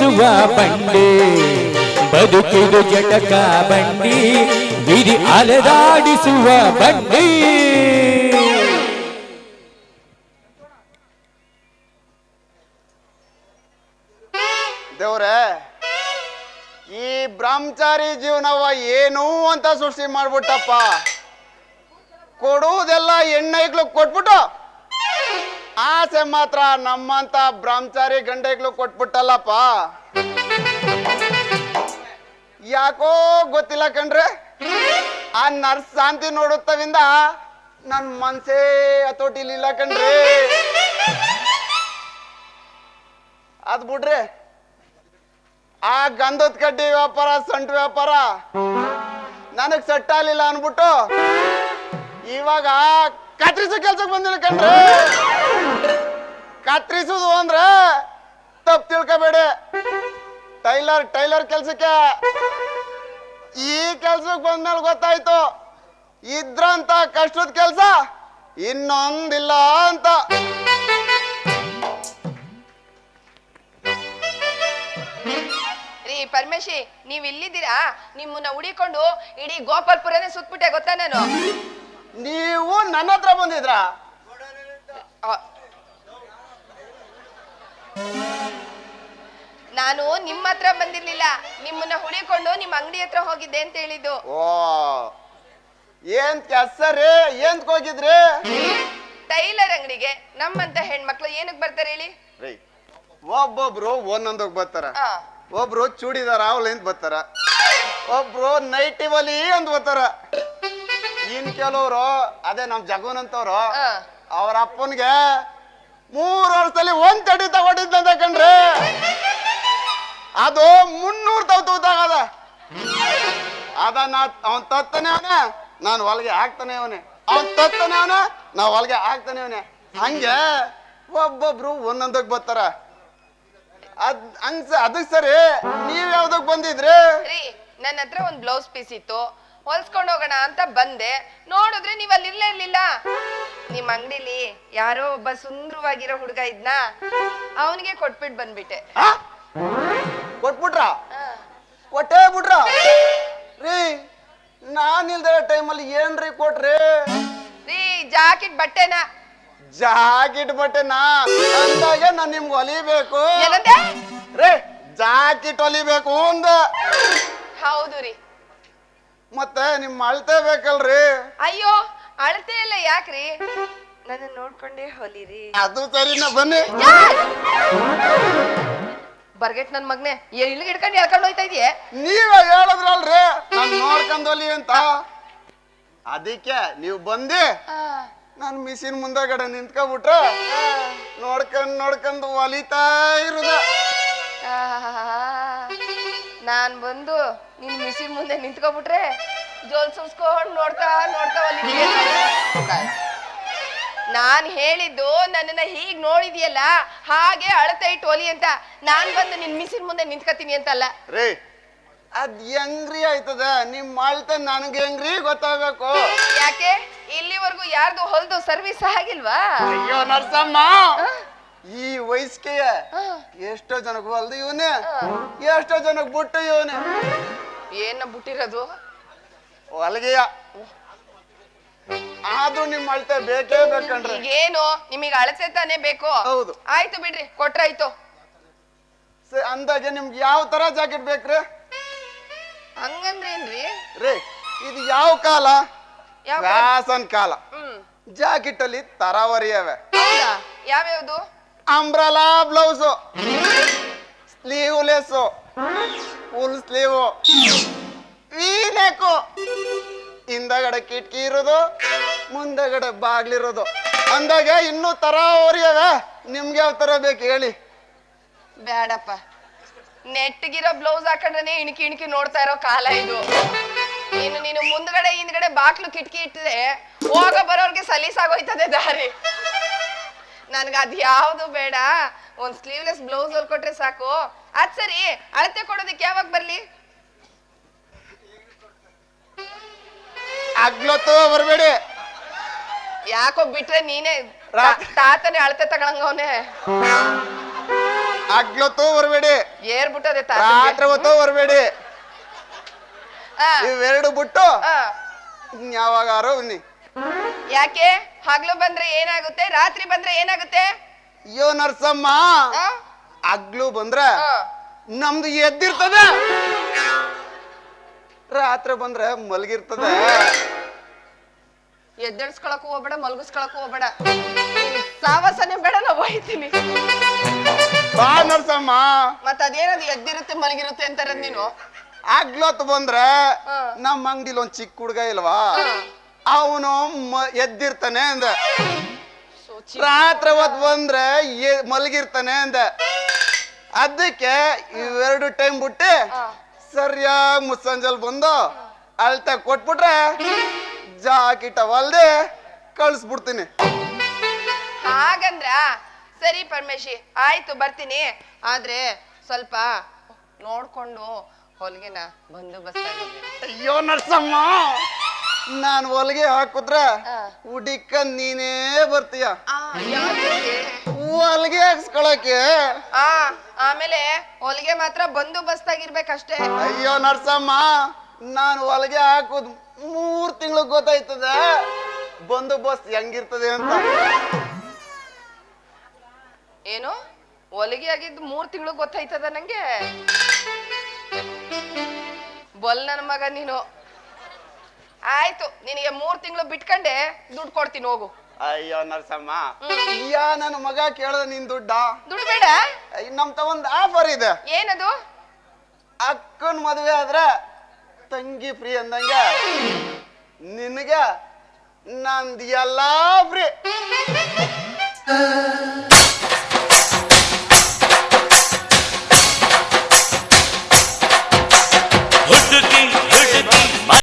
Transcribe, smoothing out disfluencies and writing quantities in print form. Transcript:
ಅಲೆದಾಡಿಸುವ ಬಂಡಿ ಬದುಕಿದು ಜಟಕ ಬಂಡಿ ವಿಧಿ ಅಲೆದಾಡಿಸುವ ಬಂಡಿ. ದೇವ್ರೆ, ಈ ಬ್ರಹ್ಮಚಾರಿ ಜೀವನವ ಏನು ಅಂತ ಸೃಷ್ಟಿ ಮಾಡ್ಬಿಟ್ಟಪ್ಪ. ಕೊಡುವುದೆಲ್ಲ ಹೆಣ್ಣೈಗ್ಳು ಕೊಟ್ಬಿಟ್ಟು ಆಸೆ ಮಾತ್ರ ನಮ್ಮಂತ ಬ್ರಹ್ಮಚಾರಿ ಗಂಡೈಗ್ಳು ಕೊಟ್ಬಿಟ್ಟಲ್ಲಪ್ಪ. ಯಾಕೋ ಗೊತ್ತಿಲ್ಲ ಕಣ್ರೆ, ಆ ನರ್ಸ್ ಶಾಂತಿ ನೋಡುತ್ತವಿಂದ ನನ್ ಮನ್ಸೇ ಹತೋಟಿಲಿಲ್ಲ ಕಣ್ರಿ. ಅದ್ ಬಿಡ್ರಿ, ಆ ಗಂಧದ ಕಡ್ಡಿ ವ್ಯಾಪಾರ, ಸಂಟ್ ವ್ಯಾಪಾರ ನನಗ್ ಸೆಟ್ ಆಗ್ಲಿಲ್ಲ ಅನ್ಬಿಟ್ಟು ಇವಾಗ ಕತ್ರಿಸೋ ಕೆಲ್ಸಕ್ಕೆ ಬಂದಿಲ್ಲ ಕಣ್ರಿ. ಕತ್ರಿಸುದು ಅಂದ್ರೆ ತಪ್ಪು ತಿಳ್ಕೊಬೇಡಿ, ಟೈಲರ್ ಕೆಲ್ಸಕ್ಕೆ. ಈ ಕೆಲ್ಸಕ್ಕೆ ಬಂದ್ಮೇಲೆ ಗೊತ್ತಾಯ್ತು ಇದ್ರಂತ ಕಷ್ಟದ ಕೆಲ್ಸ ಇನ್ನೊಂದಿಲ್ಲ ಅಂತ. ರೀ ಪರಮೇಶಿ, ನೀವ್ ಇಲ್ಲಿದ್ದೀರಾ? ನಿಮ್ಮನ್ನ ಹುಡಿಕೊಂಡು ಇಡೀ ಗೋಪಾಲ್ಪುರನೇ ಸುತ್ಬಿಟ್ಟೆ ಗೊತ್ತಾ ನಾನು. ನೀವು ನನ್ನ ಹತ್ರ ಬಂದಿದ್ರ? ನಾನು ನಿಮ್ಮ ಹತ್ರ ಬಂದಿರ್ಲಿಲ್ಲ, ನಿಮ್ಮನ್ನ ಹುಡಿಕೊಂಡು ನಿಮ್ ಅಂಗಡಿ ಹತ್ರ ಹೋಗಿದ್ದೆ ಅಂತ ಹೇಳಿದ್ದು. ಓ, ಏನ್ ಕೆಲ್ಸರಿ? ಏನ್ ಹೋಗಿದ್ರಿ? ಟೈಲರ್ ಅಂಗಡಿಗೆ. ನಮ್ಮಂತ ಹೆಣ್ಮಕ್ಳು ಏನಕ್ ಬರ್ತಾರೆ ಹೇಳಿ? ಒಬ್ಬೊಬ್ರು ಒಂದೊಂದೋಗ್ ಬರ್ತಾರ. ಒಬ್ರು ಚೂಡಿದಾರ ಅವಲಿಂದ ಬರ್ತಾರ, ಒಬ್ರು ನೈಟಿ ಒಲಿ ಅಂತ ಬರ್ತಾರ. ಇನ್ ಕೆಲವ್ರು ಅದೇ ನಮ್ ಜಗವನಂತವ್ರು ಅವ್ರ ಅಪ್ಪನ್ಗೆ 3 ವರ್ಷದಲ್ಲಿ 1 ತಡಿ ತಗೊಂಡಿದ್ದಂತ ಕಣ್ರಿ. ಅದು 300 ತೂತಾಗದ. ಅದನ್ನ ಅವನ್ ತತ್ತಾನೆ ಅವನೇ, ನಾನು ಹೊಲ್ಗೆ ಹಾಕ್ತಾನೆ ಅವನೇ. ಅವನ್ ತತ್ತಾನೆ ಅವನೇ, ನಾವ್ ಹೊಲ್ಗೆ ಹಾಕ್ತಾನೆ ಅವನೇ. ಹಂಗೆ ಒಬ್ಬೊಬ್ರು ಒಂದೊಂದಕ್ ಬರ್ತಾರ. ಅದಕ್ ಸರಿ, ನೀವ್ ಯಾವ್ದಕ್ ಬಂದಿದ್ರಿ? ನನ್ನ ಹತ್ರ ಒಂದ್ ಬ್ಲೌಸ್ ಪೀಸ್ ಇತ್ತು, ಹೊಲ್ಸ್ಕೊಂಡ್ ಹೋಗೋಣ ಅಂತ ಬಂದೆ. ನೋಡಿದ್ರೆ ನೀವ್ ಅಲ್ಲಿ ಇರ್ಲಿಲ್ಲ. ನಿಮ್ ಅಂಗಡಿಲಿ ಯಾರೋ ಒಬ್ಬ ಸುಂದರವಾಗಿರೋ ಹುಡುಗ ಇದ್ನ, ಅವನಿಗೆ ಕೊಟ್ಬಿಟ್ಟು ಬಂದ್ಬಿಟ್ಟೆ. ಕೊಟ್ಬಿಟ್ರ? ಕೊಟ್ಟೇ ಬಿಟ್ರ? ರೀ, ನಾನ್ ಇಲ್ದ ಟೈಮಲ್ಲಿ ಏನ್ರಿ ಕೊಟ್ರಿ? ರೀ, ಜಾಕೆಟ್ ಬಟ್ಟೆನಾ? ಜಾಕೆಟ್ ಬಟ್ಟೆನಾ ಅಂದಾಗ ನಾನ್ ನಿಮ್ಗೆ ಹೊಲಿಬೇಕು. ರೇ, ಜಾಕೆಟ್ ಹೊಲಿಬೇಕು ಅಂದ. ಹೌದು ರೀ. ಮತ್ತೆ ನಿಮ್ ಅಳತೆ ಬೇಕಲ್ರಿ? ಅಯ್ಯೋ, ಅಳತೆ ಎಲ್ಲ ಯಾಕ್ರಿ, ನನ್ನ ನೋಡ್ಕೊಂಡೇ ಹೊಲಿರಿ. ಅದು ಸರಿನಾ, ಬನ್ನಿ. ಬರ್ಗೆಟ್ ನನ್ ಮಗ್ನೆ, ಇಲ್ಲಿಗೆ ಹಿಡ್ಕೊಂಡು ಎಳ್ಕೊಂಡು ಹೋಯ್ತಾ ಇದೀಯ? ನೀವೇ ಹೇಳಿದ್ರಲ್ರಿ ನಾನ್ ನೋಡ್ಕೊಂಡ್ ಹೊಲಿ ಅಂತ. ಅದಕ್ಕೆ ನೀವು ಬಂದಿ ನಾನ್ ಮಿಷಿನ್ ಮುಂದಗಡೆ ನಿಂತ್ಕೊಬಿಟ್ರೆ ನೋಡ್ಕೊಂಡ್ ಹೊಲಿತಾ ಇರುದ. ನಾನ್ ಬಂದು ನಿನ್ ಮಿಷಿನ್ ಮುಂದೆ ನಿಂತ್ಕೊಬಿಟ್ರೆ ಜೋಲ್ ಸುಸ್ಕೊಂಡ್ ನೋಡ್ತಾ ಹೊಲಿದೀಯ. ನಾನ್ ಹೇಳಿದ್ದು ನನ್ನನ್ನ ಹೀಗ್ ನೋಡಿದ್ಯಲ್ಲ ಹಾಗೆ ಅಳತೆ ಇಟ್ಟು ಹೊಲಿ ಅಂತ. ನಾನ್ ಬಂದು ನಿನ್ ಮಿಷಿನ್ ಮುಂದೆ ನಿಂತ್ಕತೀನಿ ಅಂತಲ್ಲ ರೀ. ಅದ್ ಹೆಂಗ್ರಿ ಆಯ್ತದ? ನಿಮ್ ಅಳತೆ ನನ್ಗೆ ಹೆಂಗ್ರಿ ಗೊತ್ತಾಗಬೇಕು? ಯಾಕೆ ಇಲ್ಲಿವರೆಗೂ ಯಾರ್ದು ಹೊಲ್ದು ಸರ್ವಿಸ್ ಆಗಿಲ್ವಾ? ಅಯ್ಯೋ ನರ್ಸಮ್ಮ, ಈ ವಯಸ್ಸಿಗೆ ಎಷ್ಟೋ ಜನಕ್ಕೆ ಹೊಲ್ದು ಇವನೇ, ಎಷ್ಟೋ ಜನಕ್ಕೆ ಬಿಟ್ಟು ಇವನೇ. ಏನ ಬಿಟ್ಟಿರೋದು? ಹೊಲ್ಗೆಯ. ಆದ್ರೂ ನಿಮ್ ಅಳತೆ ಬೇಕೇ ಬೇಕಂಡ್ರೆ. ಏನು ನಿಮಗೆ ಅಳತೆ ತಾನೇ ಬೇಕು? ಹೌದು. ಆಯ್ತು ಬಿಡ್ರಿ, ಕೊಟ್ರಾಯ್ತು. ಅಂದಾಗೆ ನಿಮ್ಗೆ ಯಾವ ತರ ಜಾಕೆಟ್ ಬೇಕ್ರಿ? ಹಂಗಂದ್ರೇನ್ರಿ? ರೀ, ಇದು ಯಾವ ಕಾಲ? ಫ್ಯಾಷನ್ ಕಾಲ. ಜಾಕೆಟ್ ಅಲ್ಲಿ ತರಾವರಿ ಅವೆ. ಯಾವ್ಯಾವ್ದು? Umbrella blouse, sleeveless, full sleeve, V neck, ಹಿಂದಗಡೆ ಕಿಟಕಿ ಇರೋದು, ಮುಂದಗಡೆ ಬಾಗ್ಲಿರೋದು. ಅಂದಾಗ ಇನ್ನೂ ತರಾವರಿ ಅವೆ. ನಿಮ್ಗೆ ಯಾವ ತರ ಬೇಕು ಹೇಳಿ? ಬೇಡಪ್ಪ, ನೆಟ್ಗಿರೋ ಬ್ಲೌಸ್ ಹಾಕೊಂಡ್ರೆ ಇಣಕಿ ನೋಡ್ತಾ ಇರೋ ಕಾಲ ಇದು. ನೀನು ಮುಂದ್ಗಡೆ ಹಿಂದ್ಗಡೆ ಬಾಕ್ಲು ಕಿಟಕಿ ಇಟ್ಟಿದೆ ಹೋಗ ಬರೋರ್ಗೆ ಸಲೀಸಾಗೋಯ್ತದೆ ದಾರಿ. ನನ್ಗ ಅದ್ ಯಾವ್ದು ಬೇಡ, ಒಂದ್ ಸ್ಲೀವ್ಲೆಸ್ ಬ್ಲೌಸ್ ಹೊಲ್ಕೊಟ್ರೆ ಸಾಕು. ಅದ್ ಸರಿ, ಅಳತೆ ಕೊಡೋದಕ್ಕೆ ಯಾವಾಗ ಬರ್ಲಿ? ಆಗ್ಲೊತ್ತು ಬರ್ಬೇಡಿ. ಯಾಕೋ ಬಿಟ್ರೆ ನೀನೇ ತಾತನೇ ಅಳತೆ ತಗೊಳಂಗವನೆ. ಆಗ್ಲೊತ್ತು ಬರ್ಬೇಡಿ. ಏರ್ಬಿಟ್ಟದೆ ರಾತ್ರಿ ಹೊತ್ತು ಬರ್ಬೇಡಿ. ಇವೆರಡು ಬಿಟ್ಟು ಯಾವಾಗಾರು ಬನ್ನಿ. ಯಾಕೆ ಹಗ್ಲು ಬಂದ್ರೆ ಏನಾಗುತ್ತೆ, ರಾತ್ರಿ ಬಂದ್ರೆ ಏನಾಗುತ್ತೆ? ಅಯ್ಯೋ ನರ್ಸಮ್ಮ, ಹಗ್ಲು ಬಂದ್ರ ನಮ್ದು ಎದ್ದಿರ್ತದೆ, ರಾತ್ರಿ ಬಂದ್ರೆ ಮಲಗಿರ್ತದೆ. ಎದ್ದೆಳ್ಸ್ಕೊಳಕ್ಕೂ ಹೋಗ್ಬೇಡ, ಮಲ್ಗಿಸ್ಕೊಳಕ್ಕೂ ಹೋಗ್ಬೇಡ, ಸಾವಾಸನೆ ಬೇಡ, ನಾವು ಹೋಯ್ತೀನಿ. ಬಾ ನರ್ಸಮ್ಮ. ಮತ್ತ ಅದೇನದು ಎದ್ದಿರುತ್ತೆ ಮಲಗಿರುತ್ತೆ ಅಂತಾರ ನೀನು? ಹಗ್ಲೊತ್ತು ಬಂದ್ರೆ ನಮ್ಮ ಅಂಗಡಿಲಿ ಒಂದ್ ಚಿಕ್ಕ ಹುಡ್ಗ ಇಲ್ವಾ, ಅವನು ಎದ್ದಿರ್ತಾನೆ ಅಂದ. ರಾತ್ರಿ ಹೊತ್ತು ಬಂದ್ರೆ ಮಲಗಿರ್ತಾನೆ ಅಂದ. ಅದಕ್ಕೆ ಇವೆರಡು ಟೈಮ್ ಬಿಟ್ಟು ಸರಿಯಾಗಿ ಮುಸ್ಸಂಜಲ್ ಬಂದು ಅಳ್ತಾ ಕೊಟ್ಬಿಟ್ರೆ ಜಾಕಿಟ ಹೊಲ್ದೆ ಕಳಿಸ್ಬಿಡ್ತೀನಿ. ಹಾಗಂದ್ರ ಸರಿ ಪರಮೇಶಿ, ಆಯ್ತು ಬರ್ತೀನಿ. ಆದ್ರೆ ಸ್ವಲ್ಪ ನೋಡ್ಕೊಂಡು ಹೊಲಿಗೆನ ಬಂದೋಬಸ್ತ್ ಆಗಿದೆ. ಅಯ್ಯೋ ನರ್ಸಮ್ಮ, ನಾನು ಹೊಲಿಗೆ ಹಾಕುದ್ರೆ ಹುಡಿಕ ನೀನೇ ಬರ್ತೀಯ ಹೊಲಿಗೆ ಹಾಕ್ಸ್ಕೊಳಕ್ಕೆ. ಆಮೇಲೆ ಹೊಲಿಗೆ ಮಾತ್ರ ಬಂದೋಬಸ್ತ್ ಆಗಿರ್ಬೇಕಷ್ಟೇ. ಅಯ್ಯೋ ನರ್ಸಮ್ಮ, ನಾನು ಹೊಲಿಗೆ ಹಾಕುದ್ 3 ತಿಂಗಳು ಗೊತ್ತಾಯ್ತದೆ ಬಂದೋಬಸ್ತ್ ಹೆಂಗಿರ್ತದೆ ಅಂತ. ಏನು ಹೊಲಿಗೆ ಆಗಿದ್ದು 3 ತಿಂಗಳು ಗೊತ್ತಾಯ್ತದ ನಂಗೆ? ಬಲ್ ನನ್ನ ಮಗ ನೀನು. ಆಯ್ತು, ನಿನಗೆ 3 ತಿಂಗಳು ಬಿಟ್ಕೊಂಡೆ ದುಡ್ಡು ಕೊಡ್ತೀನಿ, ಹೋಗು. ಅಯ್ಯೋ ನರ್ಸಮ್ಮ, ನನ್ನ ಮಗ ಕೇಳ್ದ ನಿನ್ ದುಡ್ಡ? ದುಡ್ಡು ಬೇಡ, ನಮ್ತ ಒಂದ್ ಆಫರ್ ಇದೆ. ಏನದು? ಅಕ್ಕನ್ ಮದುವೆ ಆದ್ರೆ ತಂಗಿ ಫ್ರೀ ಅಂದಂಗೆ ನಿನಗೆ ನಂದು ಎಲ್ಲಾ ಫ್ರೀ.